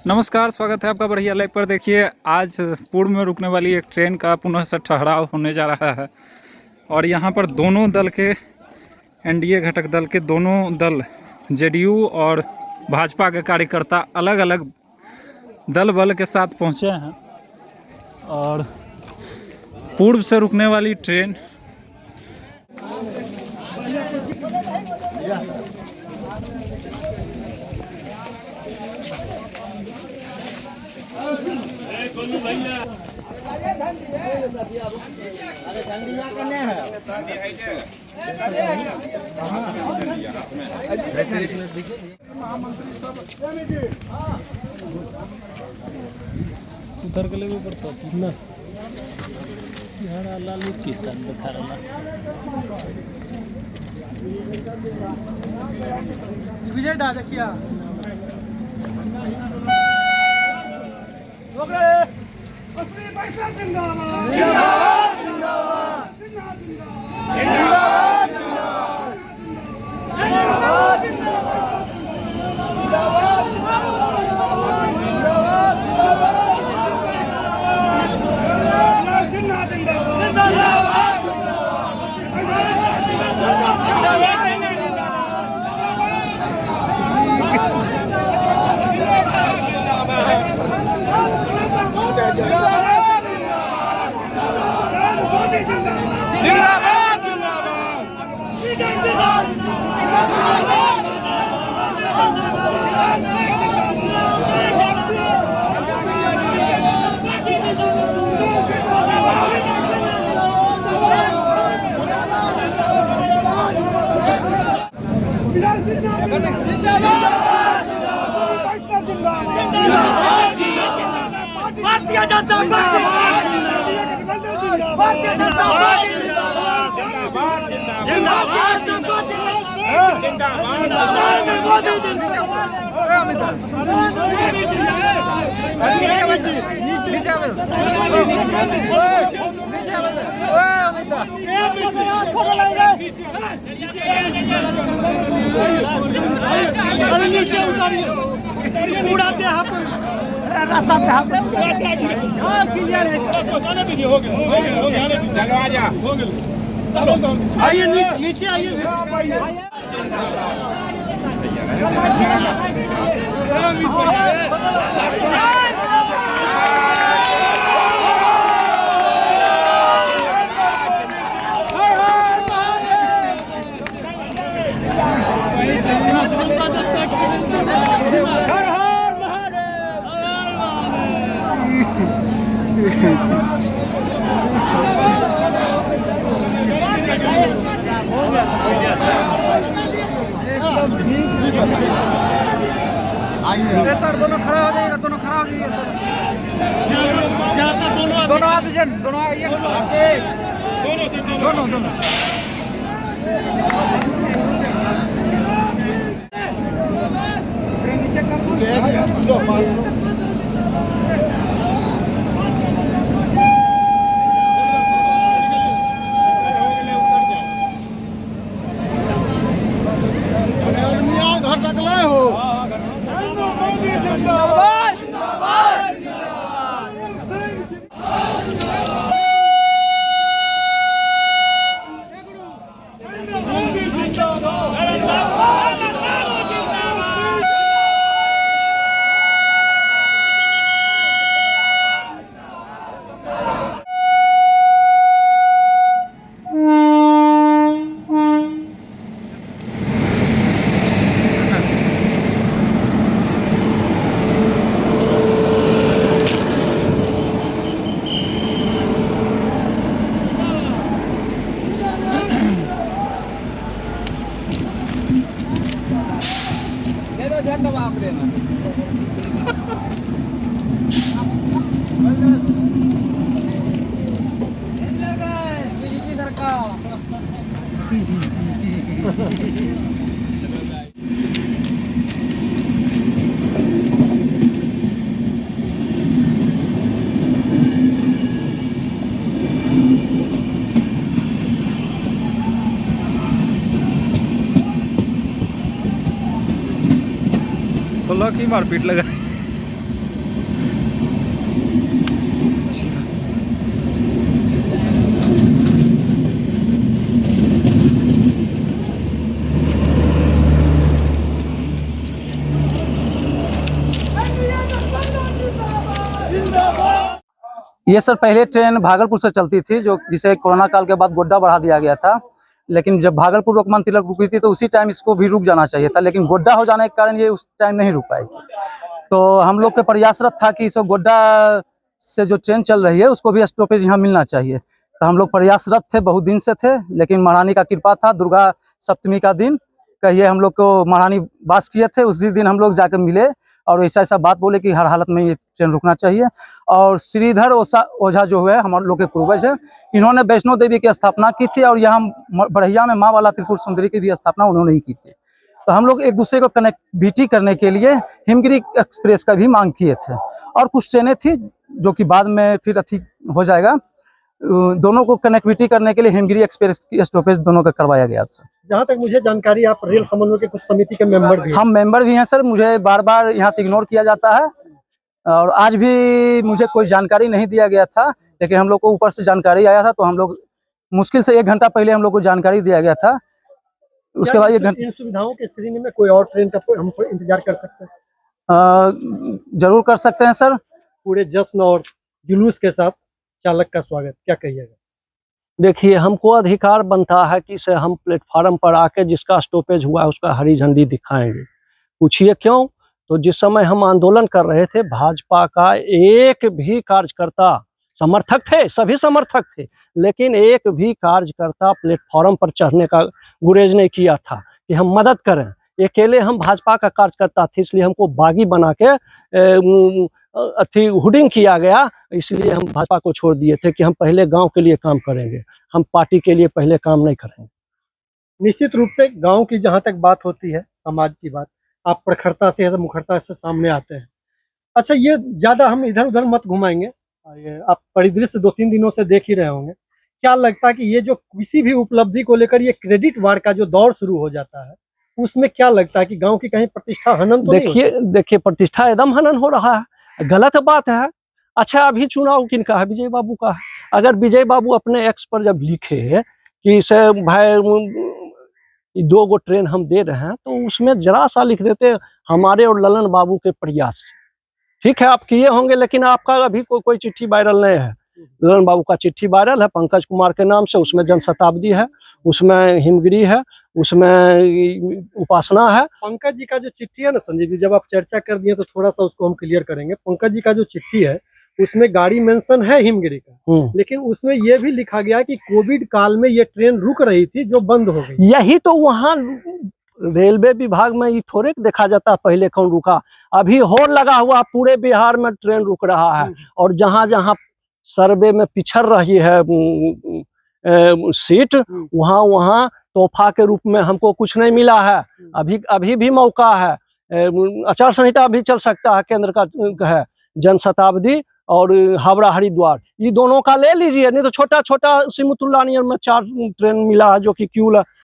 नमस्कार, स्वागत है आपका बढ़िया लाइव पर। देखिए, आज पूर्व में रुकने वाली एक ट्रेन का पुनः से ठहराव होने जा रहा है और यहाँ पर दोनों दल के एनडीए घटक दल के दोनों दल जेडीयू और भाजपा के कार्यकर्ता अलग अलग दल बल के साथ पहुँचे हैं और पूर्व से रुकने वाली ट्रेन सुधर के लेवे पड़ता कितना यहाँ लाल किसान दिखा रहा विजय डा देखिया असली पैसा जिंदाबाद जिंदाबाद जिंदाबाद जिंदाबाद जिंदाबाद भारतीय जनता पार्टी भारतीय जनता पार्टी जिंदाबाद जिंदाबाद उड़ाते रास्ता हो गया चलो आइए नीचे आइए सर दोनों खड़ा हो जाइएगा, दोनों खड़ा हो जाइए सर। दोनों हाथ जन दोनों आइए, दोनों दोनों नीचे कर दो। घर सकले हो जिंदाबाद जिंदाबाद तो लकी मारपीट लगा। सीधा। ये सर पहले ट्रेन भागलपुर से चलती थी, जो जिसे कोरोना काल के बाद गोड्डा बढ़ा दिया गया था। लेकिन जब भागलपुर लोकमान्य तिलक रुकी थी तो उसी टाइम इसको भी रुक जाना चाहिए था, लेकिन गोड्डा हो जाने के कारण ये उस टाइम नहीं रुक पाई थी। तो हम लोग के प्रयासरत था कि इस गोड्डा से जो ट्रेन चल रही है उसको भी स्टॉपेज यहाँ मिलना चाहिए। तो हम लोग प्रयासरत थे, बहुत दिन से थे, लेकिन महारानी का कृपा था। दुर्गा सप्तमी का दिन कहिए हम लोग को महारानी वास किए थे, उसी दिन हम लोग जाकर मिले और ऐसा ऐसा बात बोले कि हर हालत में ये ट्रेन रुकना चाहिए। और श्रीधर ओझा जो हुए हमारे लोग के पूर्वज है, इन्होंने वैष्णो देवी की स्थापना की थी और यहाँ बढ़िया में माँ वाला त्रिपुर सुंदरी की भी स्थापना उन्होंने ही की थी। तो हम लोग एक दूसरे को कनेक्टिविटी करने के लिए हिमगिरी एक्सप्रेस का भी मांग किए थे, और कुछ ट्रेनें थी जो कि बाद में फिर अथी हो जाएगा। दोनों को कनेक्टिविटी करने के लिए हिमगिरी एक्सप्रेस की स्टॉपेज दोनों का करवाया गया सर। जहाँ तक मुझे जानकारी, आप रेल समन्वय के कुछ समिति के मेंबर भी हैं। हम मेंबर भी हैं सर। मुझे बार बार यहाँ से इग्नोर किया जाता है और आज भी मुझे कोई जानकारी नहीं दिया गया था, लेकिन हम लोग को ऊपर से जानकारी आया था। तो हम लोग मुश्किल से 1 घंटा पहले हम लोग को जानकारी दिया गया था। उसके बाद इन सुविधाओं के श्रेणी में कोई और ट्रेन का हम इंतजार कर सकते हैं? जरूर कर सकते हैं सर। पूरे जश्न और जुलूस के साथ चालक का स्वागत, क्या कहिएगा? देखिए, हमको अधिकार बनता है कि से हम प्लेटफार्म पर आके जिसका स्टॉपेज हुआ है उसका हरी झंडी दिखाएंगे। पूछिए क्यों? तो जिस समय हम आंदोलन कर रहे थे, भाजपा का एक भी कार्यकर्ता, समर्थक थे, सभी समर्थक थे, लेकिन एक भी कार्यकर्ता प्लेटफार्म पर चढ़ने का गुरेज नहीं किया था कि हम मदद करें। अकेले हम भाजपा का कार्यकर्ता थे, इसलिए हमको बागी बना के अथी हुडिंग किया गया, इसलिए हम भाजपा को छोड़ दिए थे कि हम पहले गांव के लिए काम करेंगे, हम पार्टी के लिए पहले काम नहीं करेंगे। निश्चित रूप से गांव की जहां तक बात होती है, समाज की बात, आप प्रखरता से या मुखरता से सामने आते हैं। अच्छा, ये ज्यादा हम इधर उधर मत घुमाएंगे, आप परिदृश्य 2-3 दिनों से देख ही रहे होंगे। क्या लगता है कि ये जो किसी भी उपलब्धि को लेकर ये क्रेडिट वार का जो दौर शुरू हो जाता है, उसमें क्या लगता है कि गांव की कहीं प्रतिष्ठा हनन तो देखिए प्रतिष्ठा एकदम हनन हो रहा है, गलत बात है। अच्छा, अभी चुनाव किनका है? विजय बाबू का है। अगर विजय बाबू अपने एक्स पर जब लिखे कि से भाई 2 गो ट्रेन हम दे रहे हैं, तो उसमें जरा सा लिख देते हमारे और ललन बाबू के प्रयास। ठीक है, आप किए होंगे, लेकिन आपका अभी कोई चिट्ठी वायरल नहीं है। ललन बाबू का चिट्ठी वायरल है पंकज कुमार के नाम से, उसमें जनशताब्दी है, उसमें हिमगिरी है, उसमें उपासना है। पंकज जी का जो चिट्ठी है ना संजीव जी, जब आप चर्चा कर दिए तो थोड़ा सा उसको हम क्लियर करेंगे। पंकज जी का जो चिट्ठी है उसमें गाड़ी मेंशन है हिमगिरी का, लेकिन उसमें यह भी लिखा गया कि कोविड काल में ये ट्रेन रुक रही थी जो बंद हो गई। यही तो वहाँ रेलवे विभाग में ये थोड़े देखा जाता पहले कौन रुका। अभी होड़ लगा हुआ पूरे बिहार में ट्रेन रुक रहा है, और जहाँ जहाँ सर्वे में पिछड़ रही है सीट, वहाँ वहाँ तोहफा के रूप में हमको कुछ नहीं मिला है। अभी भी मौका है, आचार संहिता भी चल सकता है, केंद्र का है। जनशताब्दी और हावड़ा हरिद्वार, ये दोनों का ले लीजिए, नहीं तो छोटा छोटा सिमुतुल्लाह में 4 ट्रेन मिला है जो कि क्यों